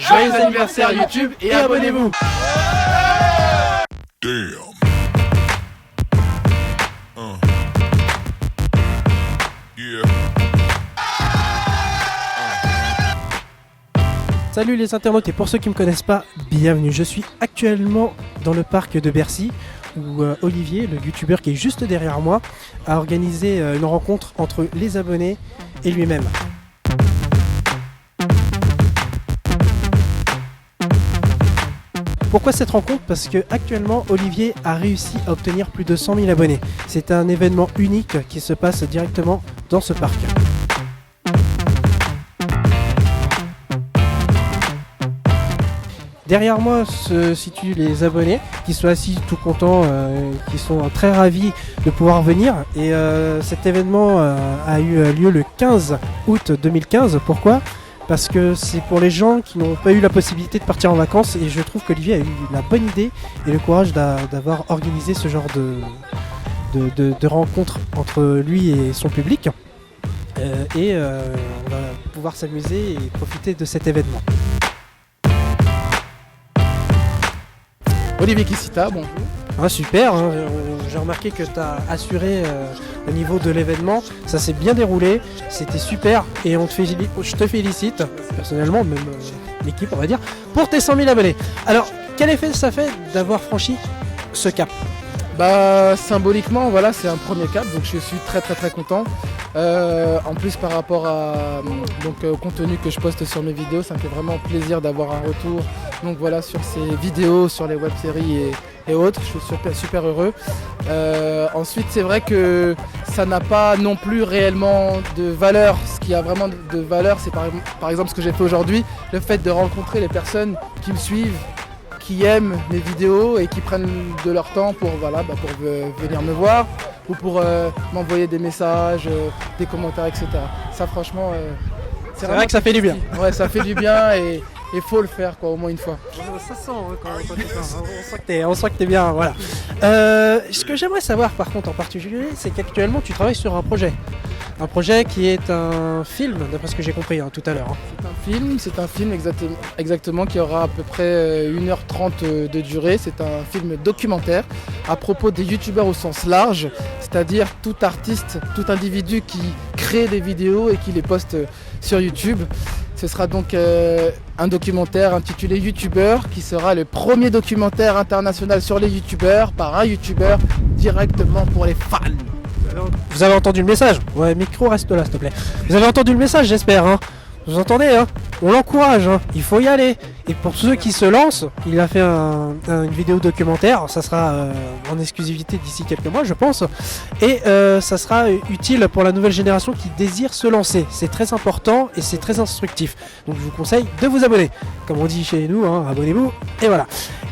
Joyeux anniversaire YouTube et abonnez-vous. Damn. Yeah. Salut les internautes et pour ceux qui ne me connaissent pas, bienvenue. Je suis actuellement dans le parc de Bercy où Olivier, le youtubeur qui est juste derrière moi, a organisé une rencontre entre les abonnés et lui-même. Pourquoi cette rencontre? Parce que actuellement Olivier a réussi à obtenir plus de 100 000 abonnés. C'est un événement unique qui se passe directement dans ce parc. Derrière moi se situent les abonnés qui sont assis tout contents, qui sont très ravis de pouvoir venir. Et cet événement a eu lieu le 15 août 2015. Pourquoi ? Parce que c'est pour les gens qui n'ont pas eu la possibilité de partir en vacances et je trouve qu'Olivier a eu la bonne idée et le courage d'avoir organisé ce genre de rencontre entre lui et son public. On va pouvoir s'amuser et profiter de cet événement. Olivier Kissita, bonjour. Ah, super, hein. J'ai remarqué que tu as assuré au niveau de l'événement, ça s'est bien déroulé, c'était super et je te félicite, personnellement, même l'équipe on va dire, pour tes 100 000 abonnés. Alors, quel effet ça fait d'avoir franchi ce cap ? Bah symboliquement voilà, c'est un premier cap, donc je suis très content. En plus par rapport au contenu que je poste sur mes vidéos, ça me fait vraiment plaisir d'avoir un retour. Donc voilà, sur ces vidéos, sur les web-séries et autres, je suis super heureux. Ensuite c'est vrai que ça n'a pas non plus réellement de valeur. Ce qui a vraiment de valeur, c'est par exemple ce que j'ai fait aujourd'hui, le fait de rencontrer les personnes qui me suivent, qui aiment mes vidéos et qui prennent de leur temps pour venir me voir ou pour m'envoyer des messages, des commentaires, etc. Ça franchement, c'est vrai que ça fait du bien. Ouais, ça fait du bien et il faut le faire quoi, au moins une fois. Ça sent quand tu sens, on sent que t'es bien, voilà. Ce que j'aimerais savoir par contre en particulier, c'est qu'actuellement tu travailles sur un projet. Un projet qui est un film, d'après ce que j'ai compris tout à l'heure. C'est un film exactement qui aura à peu près 1h30 de durée. C'est un film documentaire à propos des youtubeurs au sens large, c'est-à-dire tout artiste, tout individu qui crée des vidéos et qui les poste sur YouTube. Ce sera donc un documentaire intitulé Youtubeur qui sera le premier documentaire international sur les youtubeurs par un youtubeur directement pour les fans. Vous avez entendu le message? Ouais, micro reste là s'il te plaît. Vous avez entendu le message, j'espère, hein? Vous entendez, hein? On l'encourage, hein? Il faut y aller. Et pour ceux qui se lancent, il a fait une vidéo documentaire, ça sera en exclusivité d'ici quelques mois je pense. Et ça sera utile pour la nouvelle génération qui désire se lancer. C'est très important et c'est très instructif. Donc je vous conseille de vous abonner. Comme on dit chez nous, hein, abonnez-vous. Et voilà.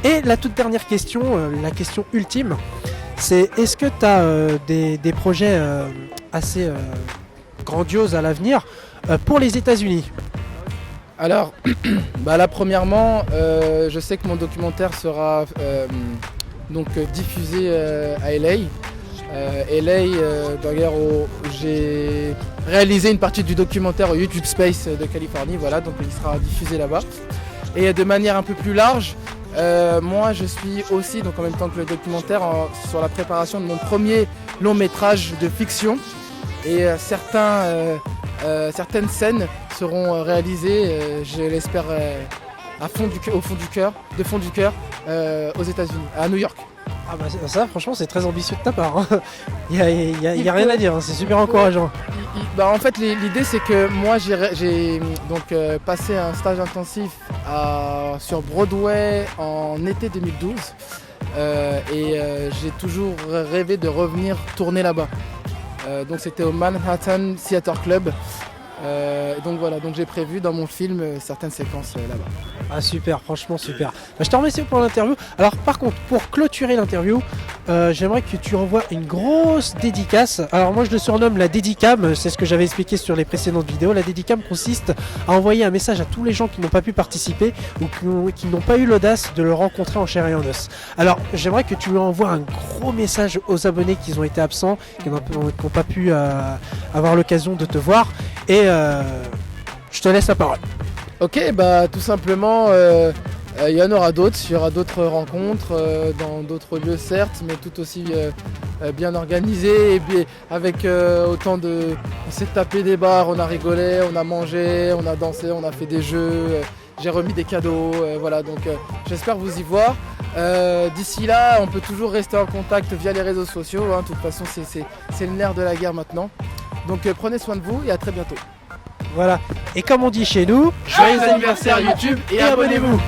Et la toute dernière question, la question ultime, c'est est-ce que tu as des projets assez grandioses à l'avenir pour les États-Unis? Alors, là premièrement, je sais que mon documentaire sera diffusé à LA. D'ailleurs, j'ai réalisé une partie du documentaire au YouTube Space de Californie, voilà, donc il sera diffusé là-bas. Et de manière un peu plus large, moi je suis aussi, donc en même temps que le documentaire, sur la préparation de mon premier long métrage de fiction. Et certaines scènes seront réalisées, je l'espère, au fond du cœur, aux États-Unis, à New York. Ah bah ça franchement c'est très ambitieux de ta part, hein. Il y a rien à dire, hein. C'est super encourageant. En fait l'idée c'est que moi j'ai passé un stage intensif sur Broadway en été 2012 j'ai toujours rêvé de revenir tourner là-bas. Donc c'était au Manhattan Theatre Club. Donc j'ai prévu dans mon film certaines séquences là-bas. Ah super, franchement super. Je te remercie pour l'interview. Alors par contre, pour clôturer l'interview, j'aimerais que tu renvoies une grosse dédicace. Alors moi je le surnomme la dédicam, c'est ce que j'avais expliqué sur les précédentes vidéos. La dédicam consiste à envoyer un message à tous les gens qui n'ont pas pu participer ou qui n'ont pas eu l'audace de le rencontrer en chair et en os. Alors j'aimerais que tu lui envoies un gros message aux abonnés qui ont été absents, qui n'ont pas pu avoir l'occasion de te voir. Et je te laisse la parole. Ok, bah tout simplement, il y en aura d'autres, il y aura d'autres rencontres dans d'autres lieux certes, mais tout aussi bien organisés et avec autant de... On s'est tapé des barres, on a rigolé, on a mangé, on a dansé, on a fait des jeux, j'ai remis des cadeaux, voilà, donc j'espère vous y voir. D'ici là, on peut toujours rester en contact via les réseaux sociaux, hein. De toute façon c'est le nerf de la guerre maintenant. Donc prenez soin de vous et à très bientôt. Voilà. Et comme on dit chez nous, Joyeux anniversaire YouTube et abonnez-vous.